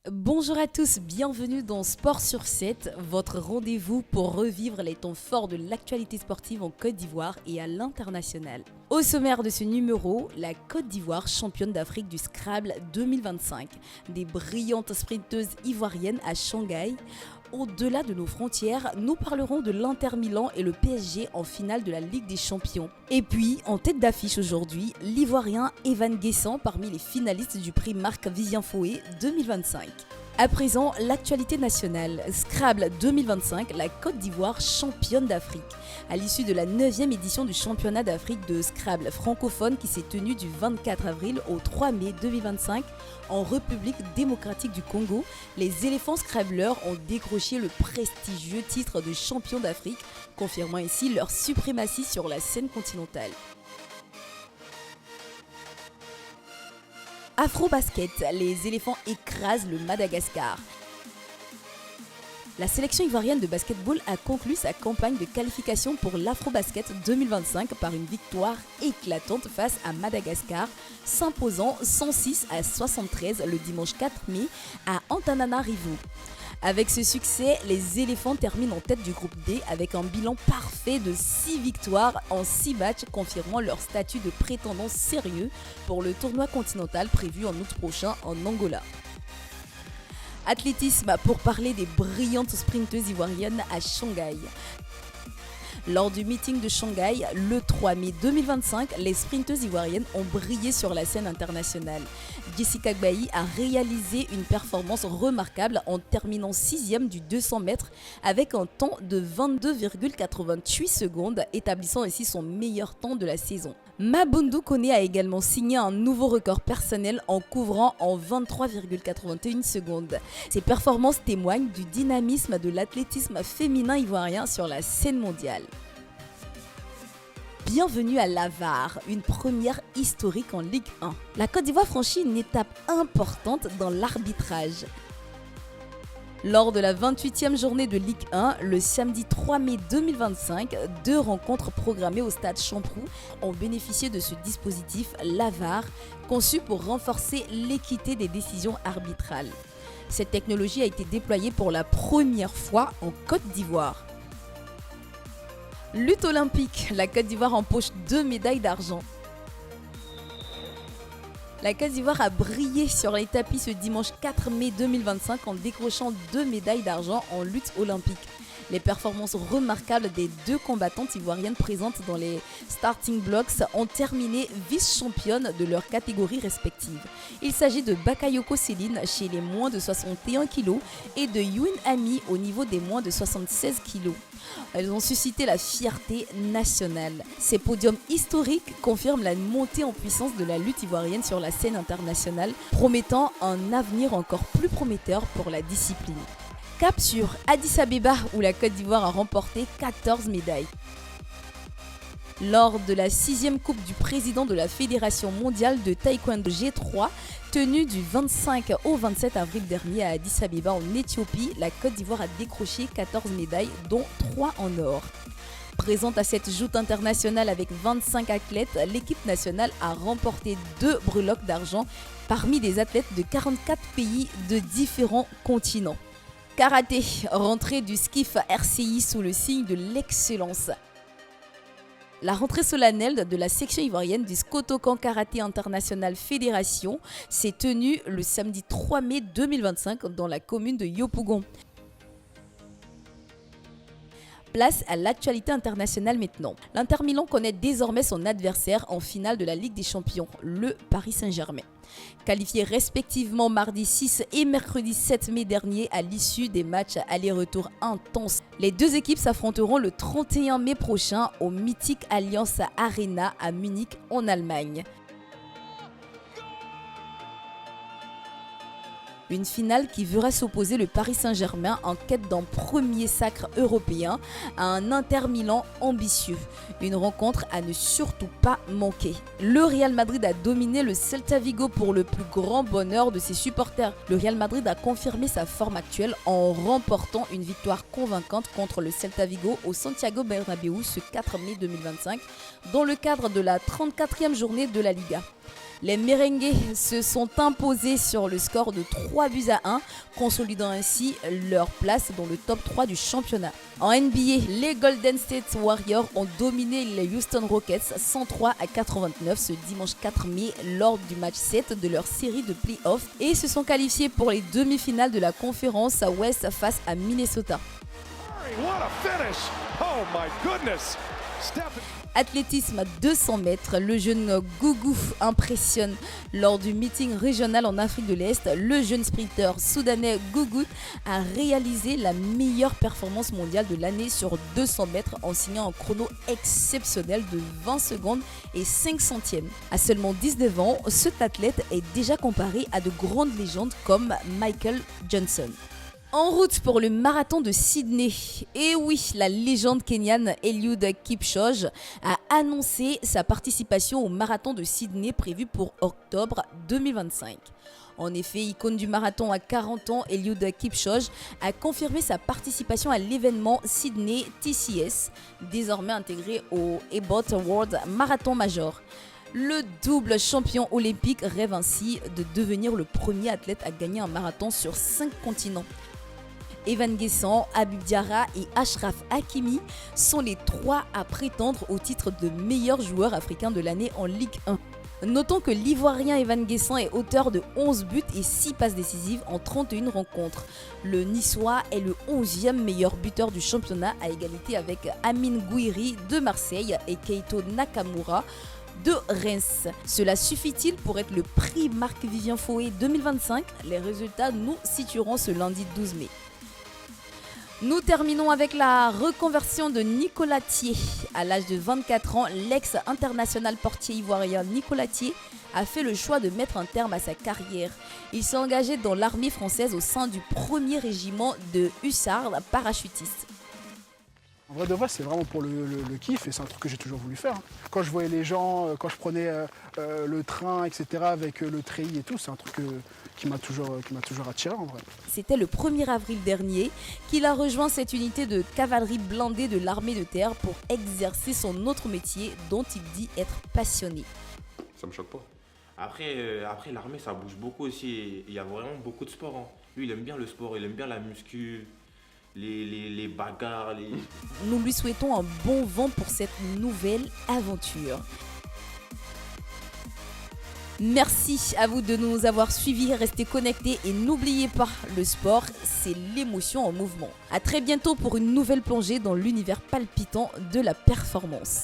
Bonjour à tous, bienvenue dans Sport sur 7, votre rendez-vous pour revivre les temps forts de l'actualité sportive en Côte d'Ivoire et à l'international. Au sommaire de ce numéro, la Côte d'Ivoire championne d'Afrique du Scrabble 2025, des brillantes sprinteuses ivoiriennes à Shanghai. Au-delà de nos frontières, nous parlerons de l'Inter Milan et le PSG en finale de la Ligue des Champions. Et puis, en tête d'affiche aujourd'hui, l'Ivoirien Evan Guessant parmi les finalistes du prix Marc Vivien Foé 2025. À présent, l'actualité nationale. Scrabble 2025, la Côte d'Ivoire championne d'Afrique. À l'issue de la 9e édition du championnat d'Afrique de Scrabble francophone qui s'est tenue du 24 avril au 3 mai 2025 en République démocratique du Congo, les éléphants scrabbleurs ont décroché le prestigieux titre de champion d'Afrique, confirmant ainsi leur suprématie sur la scène continentale. Afrobasket, les éléphants écrasent le Madagascar. La sélection ivoirienne de basketball a conclu sa campagne de qualification pour l'Afrobasket 2025 par une victoire éclatante face à Madagascar, s'imposant 106 à 73 le dimanche 4 mai à Antananarivo. Avec ce succès, les éléphants terminent en tête du groupe D avec un bilan parfait de 6 victoires en 6 matchs, confirmant leur statut de prétendant sérieux pour le tournoi continental prévu en août prochain en Angola. Athlétisme pour parler des brillantes sprinteuses ivoiriennes à Shanghai. Lors du meeting de Shanghai, le 3 mai 2025, les sprinteuses ivoiriennes ont brillé sur la scène internationale. Jessica Gbayi a réalisé une performance remarquable en terminant 6e du 200 mètres avec un temps de 22,88 secondes, établissant ainsi son meilleur temps de la saison. Mabundu Kone a également signé un nouveau record personnel en couvrant en 23,81 secondes. Ces performances témoignent du dynamisme de l'athlétisme féminin ivoirien sur la scène mondiale. Bienvenue à l'Avar, une première historique en Ligue 1. La Côte d'Ivoire franchit une étape importante dans l'arbitrage. Lors de la 28e journée de Ligue 1, le samedi 3 mai 2025, 2 rencontres programmées au stade Champroux ont bénéficié de ce dispositif, l'Avar, conçu pour renforcer l'équité des décisions arbitrales. Cette technologie a été déployée pour la première fois en Côte d'Ivoire. Lutte olympique, la Côte d'Ivoire empoche 2 médailles d'argent. La Côte d'Ivoire a brillé sur les tapis ce dimanche 4 mai 2025 en décrochant 2 médailles d'argent en lutte olympique. Les performances remarquables des 2 combattantes ivoiriennes présentes dans les starting blocks ont terminé vice-championnes de leur catégorie respective. Il s'agit de Bakayoko Céline chez les moins de 61 kg et de Youn Ami au niveau des moins de 76 kg. Elles ont suscité la fierté nationale. Ces podiums historiques confirment la montée en puissance de la lutte ivoirienne sur la scène internationale, promettant un avenir encore plus prometteur pour la discipline. Cap sur Addis Abeba où la Côte d'Ivoire a remporté 14 médailles. Lors de la 6e Coupe du président de la Fédération mondiale de taekwondo G3, tenue du 25 au 27 avril dernier à Addis Abeba en Éthiopie, la Côte d'Ivoire a décroché 14 médailles, dont 3 en or. Présente à cette joute internationale avec 25 athlètes, l'équipe nationale a remporté 2 breloques d'argent parmi des athlètes de 44 pays de différents continents. Karaté, rentrée du SKIF RCI sous le signe de l'excellence. La rentrée solennelle de la section ivoirienne du Skotokan Karaté International Fédération s'est tenue le samedi 3 mai 2025 dans la commune de Yopougon. Place à l'actualité internationale maintenant. L'Inter Milan connaît désormais son adversaire en finale de la Ligue des Champions, le Paris Saint-Germain. Qualifiés respectivement mardi 6 et mercredi 7 mai dernier à l'issue des matchs aller-retour intenses, les 2 équipes s'affronteront le 31 mai prochain au mythique Allianz Arena à Munich en Allemagne. Une finale qui verra s'opposer le Paris Saint-Germain en quête d'un premier sacre européen à un Inter Milan ambitieux. Une rencontre à ne surtout pas manquer. Le Real Madrid a dominé le Celta Vigo pour le plus grand bonheur de ses supporters. Le Real Madrid a confirmé sa forme actuelle en remportant une victoire convaincante contre le Celta Vigo au Santiago Bernabéu ce 4 mai 2025 dans le cadre de la 34e journée de la Liga. Les Merengues se sont imposés sur le score de 3-1, consolidant ainsi leur place dans le top 3 du championnat. En NBA, les Golden State Warriors ont dominé les Houston Rockets 103-89 ce dimanche 4 mai lors du match 7 de leur série de playoffs et se sont qualifiés pour les demi-finales de la conférence Ouest face à Minnesota. What a finish! Oh my goodness! Athlétisme à 200 mètres, le jeune Gougou impressionne. Lors du meeting régional en Afrique de l'Est, le jeune sprinter soudanais Gougou a réalisé la meilleure performance mondiale de l'année sur 200 mètres en signant un chrono exceptionnel de 20 secondes et 5 centièmes. À seulement 19 ans, cet athlète est déjà comparé à de grandes légendes comme Michael Johnson. En route pour le marathon de Sydney. Et oui, la légende kenyane Eliud Kipchoge a annoncé sa participation au marathon de Sydney prévu pour octobre 2025. En effet, icône du marathon à 40 ans, Eliud Kipchoge a confirmé sa participation à l'événement Sydney TCS, désormais intégré au Abbott World Marathon Major. Le double champion olympique rêve ainsi de devenir le premier athlète à gagner un marathon sur 5 continents. Evan Guessant, Habib Diarra et Achraf Hakimi sont les 3 à prétendre au titre de meilleur joueur africain de l'année en Ligue 1. Notons que l'Ivoirien Evan Guessant est auteur de 11 buts et 6 passes décisives en 31 rencontres. Le Niçois est le 11e meilleur buteur du championnat à égalité avec Amine Gouiri de Marseille et Keito Nakamura de Reims. Cela suffit-il pour être le prix Marc-Vivien Foé 2025 ? Les résultats nous situeront ce lundi 12 mai. Nous terminons avec la reconversion de Nicolas Thier. À l'âge de 24 ans, l'ex-international portier ivoirien Nicolas Thier a fait le choix de mettre un terme à sa carrière. Il s'est engagé dans l'armée française au sein du 1er régiment de hussards parachutistes. En vrai de vrai, c'est vraiment pour le kiff et c'est un truc que j'ai toujours voulu faire. Quand je voyais les gens, quand je prenais le train, etc. avec le treillis et tout, c'est un truc qui m'a toujours attiré en vrai. C'était le 1er avril dernier qu'il a rejoint cette unité de cavalerie blindée de l'armée de terre pour exercer son autre métier dont il dit être passionné. Ça me choque pas. Après l'armée, ça bouge beaucoup aussi. Il y a vraiment beaucoup de sport. Hein. Lui, il aime bien le sport, il aime bien la muscu. Les bagarres. Nous lui souhaitons un bon vent pour cette nouvelle aventure. Merci à vous de nous avoir suivis, restez connectés et n'oubliez pas, le sport, c'est l'émotion en mouvement. À très bientôt pour une nouvelle plongée dans l'univers palpitant de la performance.